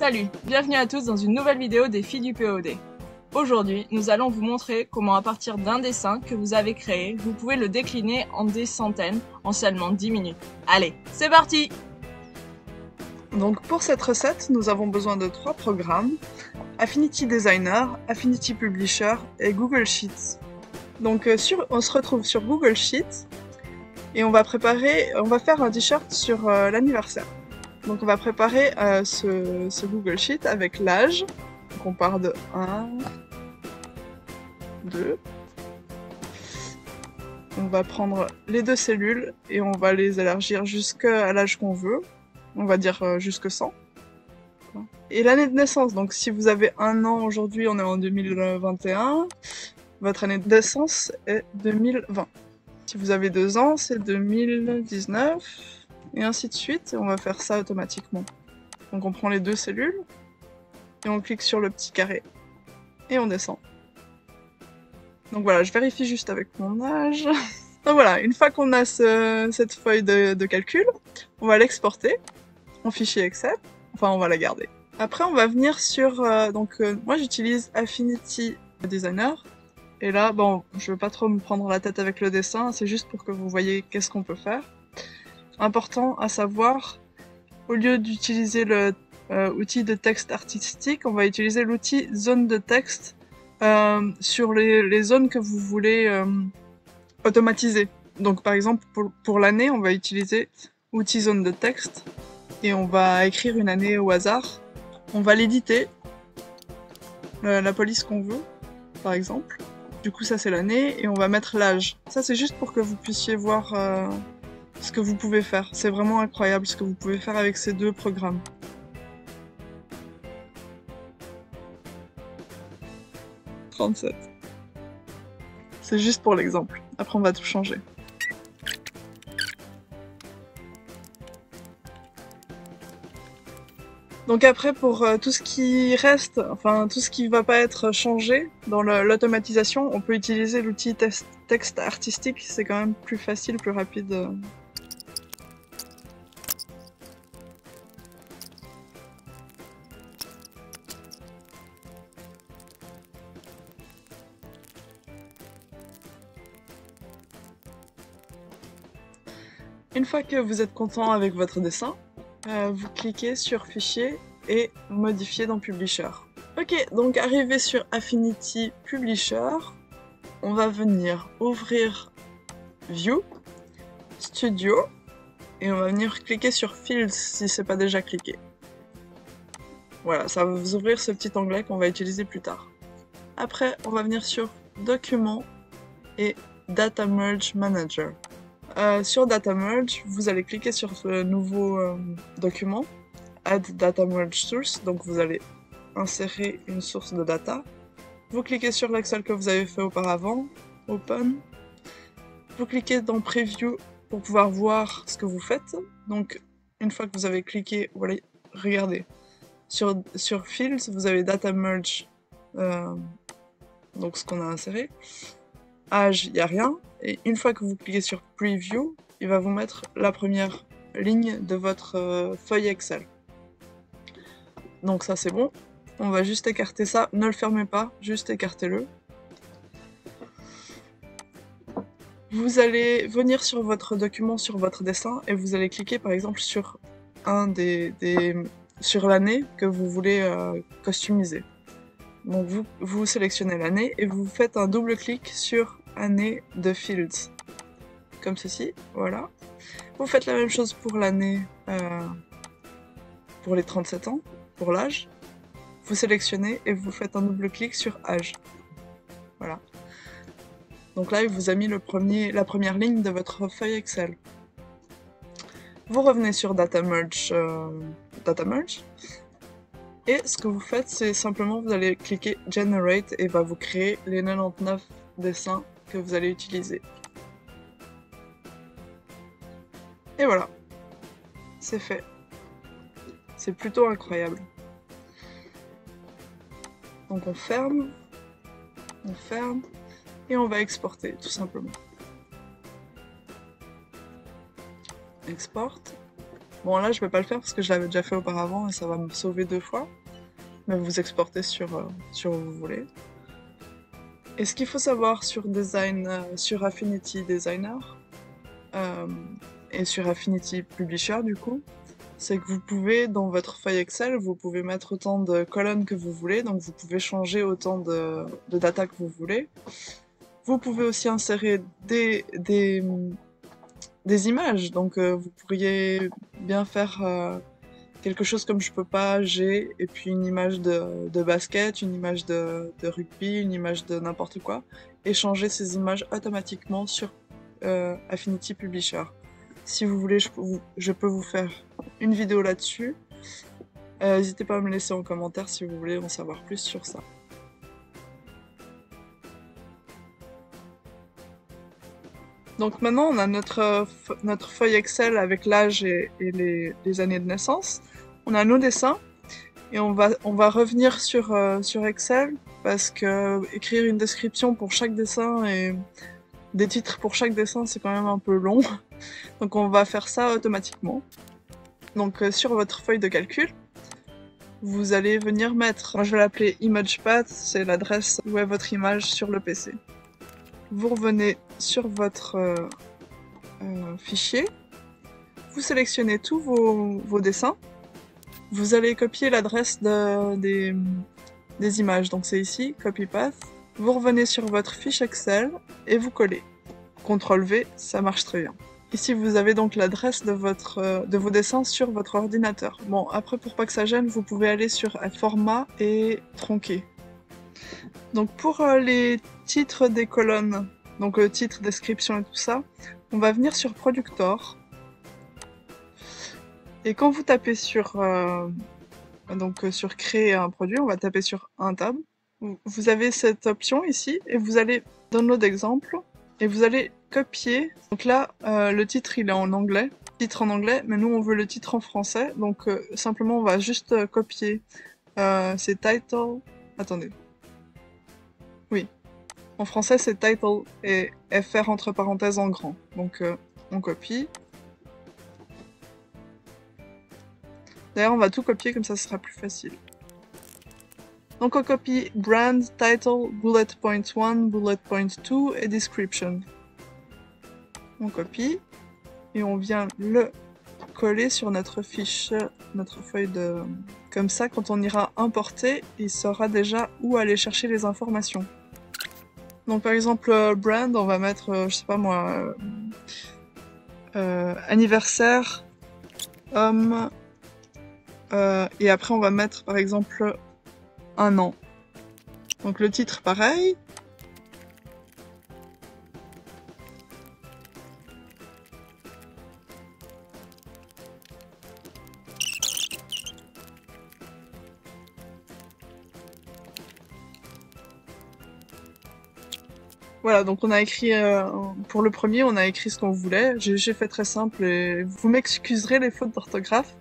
Salut, bienvenue à tous dans une nouvelle vidéo des filles du POD. Aujourd'hui, nous allons vous montrer comment à partir d'un dessin que vous avez créé, vous pouvez le décliner en des centaines en seulement 10 minutes. Allez, c'est parti! Donc pour cette recette, nous avons besoin de 3 programmes, Affinity Designer, Affinity Publisher et Google Sheets. Donc on se retrouve sur Google Sheets et on va faire un t-shirt sur l'anniversaire. Donc on va préparer ce Google Sheet avec l'âge. Donc on part de 1, 2. On va prendre les 2 cellules et on va les élargir jusqu'à l'âge qu'on veut. On va dire jusque 100. Et l'année de naissance, donc si vous avez 1 an aujourd'hui, on est en 2021, votre année de naissance est 2020. Si vous avez 2 ans, c'est 2019, et ainsi de suite, et on va faire ça automatiquement. Donc on prend les 2 cellules, et on clique sur le petit carré, et on descend. Donc voilà, je vérifie juste avec mon âge. Donc voilà, une fois qu'on a cette feuille de calcul, on va l'exporter en fichier Excel, enfin on va la garder. Après on va venir sur, moi j'utilise Affinity Designer, et là bon, je veux pas trop me prendre la tête avec le dessin, c'est juste pour que vous voyez qu'est-ce qu'on peut faire. Important à savoir, au lieu d'utiliser le outil de texte artistique, on va utiliser l'outil zone de texte sur les zones que vous voulez automatiser. Donc par exemple pour l'année, on va utiliser outil zone de texte et on va écrire une année au hasard. On va l'éditer, la police qu'on veut, par exemple. Du coup ça c'est l'année et on va mettre l'âge. Ça c'est juste pour que vous puissiez voir ce que vous pouvez faire. C'est vraiment incroyable ce que vous pouvez faire avec ces 2 programmes. « 37. C'est juste pour l'exemple. Après on va tout changer. Donc après pour tout ce qui reste, enfin tout ce qui va pas être changé dans l'automatisation, on peut utiliser l'outil texte artistique, c'est quand même plus facile, plus rapide. Une fois que vous êtes content avec votre dessin, vous cliquez sur Fichier et Modifier dans Publisher. Ok, donc arrivé sur Affinity Publisher, on va venir ouvrir View, Studio, et on va venir cliquer sur Fields si c'est pas déjà cliqué. Voilà, ça va vous ouvrir ce petit onglet qu'on va utiliser plus tard. Après, on va venir sur Documents et Data Merge Manager. Sur Data Merge, vous allez cliquer sur ce nouveau document, Add Data Merge Source, donc vous allez insérer une source de data. Vous cliquez sur l'Excel que vous avez fait auparavant, Open. Vous cliquez dans Preview pour pouvoir voir ce que vous faites. Donc, une fois que vous avez cliqué, voilà, regardez. Sur Fields, vous avez Data Merge, donc ce qu'on a inséré. Âge, il n'y a rien. Et une fois que vous cliquez sur Preview, il va vous mettre la première ligne de votre feuille Excel. Donc ça c'est bon. On va juste écarter ça. Ne le fermez pas, juste écartez-le. Vous allez venir sur votre document, sur votre dessin, et vous allez cliquer par exemple sur sur l'année que vous voulez customiser. Donc vous sélectionnez l'année et vous faites un double clic sur année de Fields. Comme ceci, voilà. Vous faites la même chose pour l'année, pour les 37 ans, pour l'âge. Vous sélectionnez et vous faites un double clic sur âge. Voilà. Donc là, il vous a mis la première ligne de votre feuille Excel. Vous revenez sur Data Merge. Et ce que vous faites, c'est simplement, vous allez cliquer Generate et va vous créer les 99 dessins que vous allez utiliser. Et voilà, c'est fait. C'est plutôt incroyable. Donc on ferme, et on va exporter, tout simplement. Export. Bon là je vais pas le faire parce que je l'avais déjà fait auparavant et ça va me sauver 2 fois. Mais vous exportez sur où vous voulez. Et ce qu'il faut savoir sur sur Affinity Designer euh, et sur Affinity Publisher du coup, c'est que vous pouvez, dans votre feuille Excel, vous pouvez mettre autant de colonnes que vous voulez, donc vous pouvez changer autant de data que vous voulez. Vous pouvez aussi insérer des images, donc vous pourriez bien faire quelque chose comme je peux pas, j'ai, et puis une image de basket, une image de rugby, une image de n'importe quoi, et changer ces images automatiquement sur Affinity Publisher. Si vous voulez, je peux vous faire une vidéo là-dessus. N'hésitez pas à me laisser en commentaire si vous voulez en savoir plus sur ça. Donc maintenant, on a notre feuille Excel avec l'âge et les années de naissance. On a nos dessins et on va revenir sur Excel parce que écrire une description pour chaque dessin et des titres pour chaque dessin, c'est quand même un peu long. Donc on va faire ça automatiquement. Donc sur votre feuille de calcul, vous allez venir mettre, moi je vais l'appeler ImagePath, c'est l'adresse où est votre image sur le PC. Vous revenez sur votre fichier, vous sélectionnez tous vos dessins, vous allez copier l'adresse des images, donc c'est ici, Copy Path, vous revenez sur votre fiche Excel et vous collez. CTRL V, ça marche très bien. Ici vous avez donc l'adresse de vos dessins sur votre ordinateur. Bon, après pour pas que ça gêne, vous pouvez aller sur format et tronquer. Donc pour les titres des colonnes, donc titre, description et tout ça, on va venir sur Productor. Et quand vous tapez sur créer un produit, on va taper sur un tab. Vous avez cette option ici et vous allez download exemple et vous allez copier. Donc là, le titre il est en anglais, titre en anglais, mais nous on veut le titre en français. Donc simplement on va juste copier c'est title. Attendez. Oui. En français c'est title et FR entre parenthèses en grand. Donc on copie. D'ailleurs, on va tout copier, comme ça ce sera plus facile. Donc on copie brand, title, bullet point 1, bullet point 2 et description. On copie et on vient le coller sur notre fiche, notre feuille de... Comme ça, quand on ira importer, il saura déjà où aller chercher les informations. Donc par exemple, brand, on va mettre, je sais pas moi, anniversaire, homme... et après on va mettre par exemple un an. Donc le titre pareil. Voilà, donc on a écrit, pour le premier, on a écrit ce qu'on voulait. J'ai fait très simple et vous m'excuserez les fautes d'orthographe.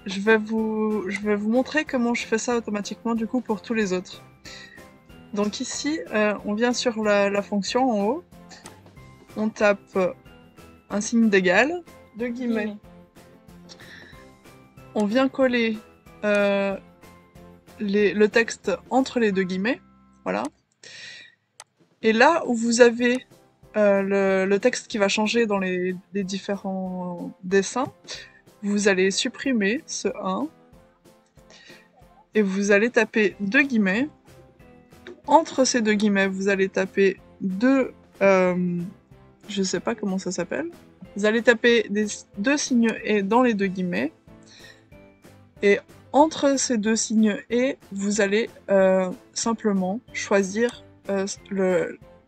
Je vais vous montrer comment je fais ça automatiquement du coup pour tous les autres. Donc ici, on vient sur la fonction en haut, on tape un signe d'égal, deux guillemets. On vient coller le texte entre les deux guillemets, voilà. Et là où vous avez le texte qui va changer dans les différents dessins, vous allez supprimer ce 1 et vous allez taper deux guillemets. Entre ces deux guillemets, vous allez taper deux... je sais pas comment ça s'appelle. Vous allez taper deux signes et dans les deux guillemets. Et entre ces deux signes et, vous allez simplement choisir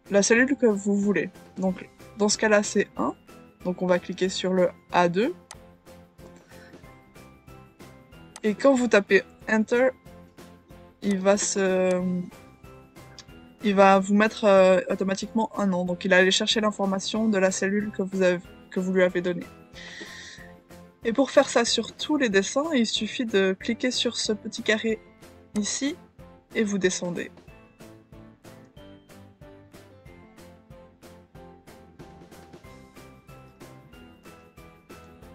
la cellule que vous voulez. Donc dans ce cas-là, c'est 1. Donc on va cliquer sur le A2. Et quand vous tapez Enter, il va vous mettre automatiquement un an. Donc il va aller chercher l'information de la cellule que vous lui avez donnée. Et pour faire ça sur tous les dessins, il suffit de cliquer sur ce petit carré ici et vous descendez.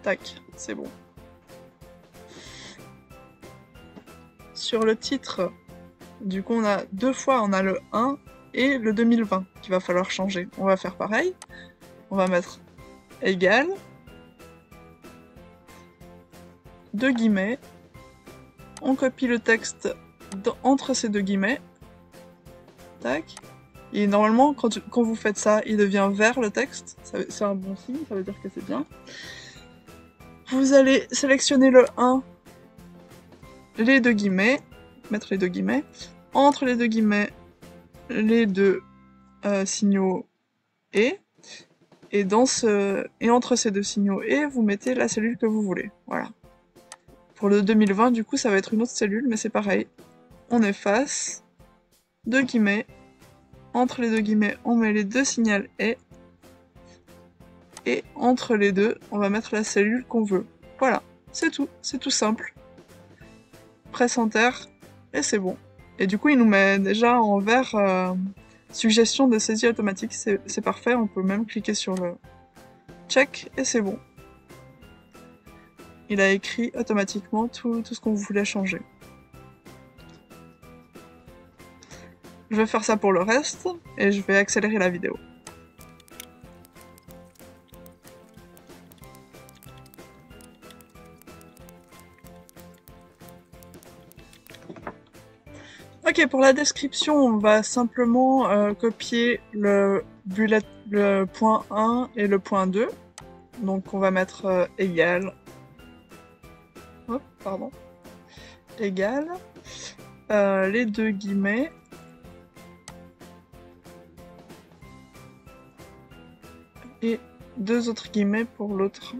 Tac, c'est bon. Sur le titre, du coup on a deux fois, on a le 1 et le 2020 qu'il va falloir changer. On va faire pareil. On va mettre égal, deux guillemets, on copie le texte entre ces deux guillemets, tac, et normalement quand vous faites ça, il devient vert le texte, c'est un bon signe, ça veut dire que c'est bien. Vous allez sélectionner le 1, les deux guillemets, mettre les deux guillemets, entre les deux guillemets, les deux signaux et entre ces deux signaux et vous mettez la cellule que vous voulez, voilà. Pour le 2020, du coup, ça va être une autre cellule, mais c'est pareil. On efface, deux guillemets, entre les deux guillemets, on met les deux signaux et entre les deux, on va mettre la cellule qu'on veut. Voilà, c'est tout simple. Presse Enter, et c'est bon. Et du coup, il nous met déjà en vert suggestion de saisie automatique, c'est parfait, on peut même cliquer sur le check, et c'est bon. Il a écrit automatiquement tout ce qu'on voulait changer. Je vais faire ça pour le reste, et je vais accélérer la vidéo. Ok, pour la description, on va simplement copier le point 1 et le point 2. Donc on va mettre égal. Hop, pardon. Égal. Les deux guillemets. Et deux autres guillemets pour l'autre.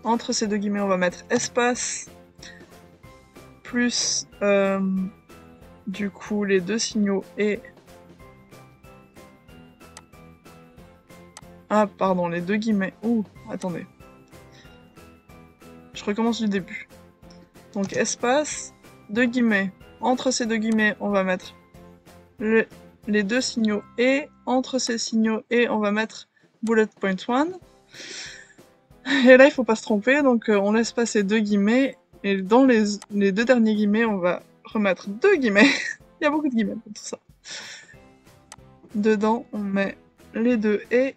Entre ces deux guillemets, on va mettre espace. Plus du coup les deux signaux et... Ah pardon, les deux guillemets. Ouh, attendez. Je recommence du début. Donc espace, deux guillemets. Entre ces deux guillemets, on va mettre les deux signaux et entre ces signaux et on va mettre bullet point 1. Et là, il faut pas se tromper, donc on laisse passer deux guillemets. Et dans les deux derniers guillemets, on va remettre deux guillemets. Il y a beaucoup de guillemets pour tout ça. Dedans, on met les deux et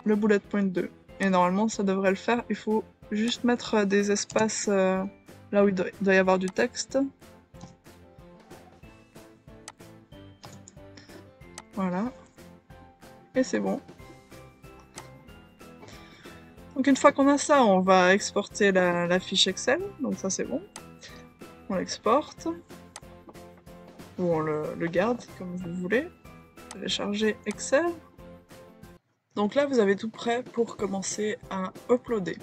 le bullet point 2. Et normalement, ça devrait le faire. Il faut juste mettre des espaces là où il doit y avoir du texte. Voilà. Et c'est bon. Donc une fois qu'on a ça, on va exporter la fiche Excel, donc ça c'est bon. On l'exporte, ou on le garde comme vous voulez. Télécharger Excel. Donc là vous avez tout prêt pour commencer à uploader.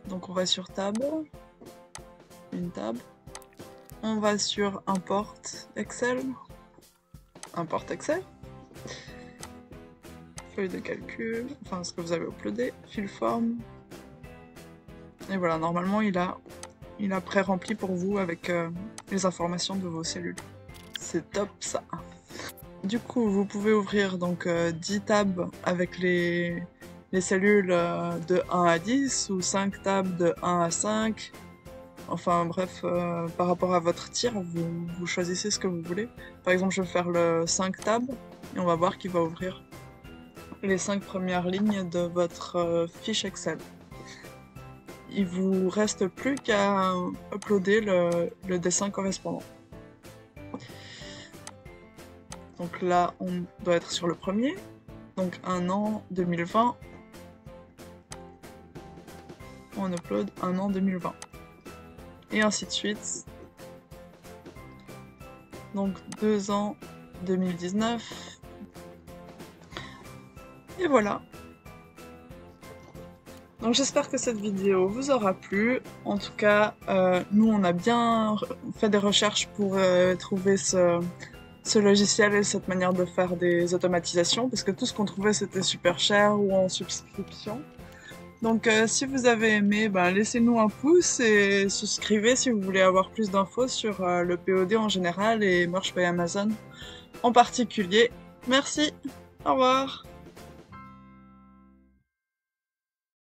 Donc on va sur Tab, une tab. On va sur Import Excel, Import Excel. Feuille de calcul, enfin ce que vous avez uploadé, fil forme. Et voilà, normalement il a pré-rempli pour vous avec les informations de vos cellules. C'est top ça. Du coup, vous pouvez ouvrir donc 10 tabs avec les cellules de 1 à 10 ou 5 tabs de 1 à 5. Enfin bref, par rapport à votre tir, vous choisissez ce que vous voulez. Par exemple, je vais faire le 5 tabs et on va voir qu'il va ouvrir les 5 premières lignes de votre fiche Excel. Il vous reste plus qu'à uploader le dessin correspondant. Donc là, on doit être sur le premier. Donc un an 2020. On upload un an 2020. Et ainsi de suite. Donc 2 ans 2019. Et voilà. Donc j'espère que cette vidéo vous aura plu. En tout cas, nous on a bien fait des recherches pour trouver ce logiciel et cette manière de faire des automatisations, parce que tout ce qu'on trouvait c'était super cher ou en subscription. Donc si vous avez aimé, laissez-nous un pouce et souscrivez si vous voulez avoir plus d'infos sur le POD en général et Merch by Amazon en particulier. Merci! Au revoir.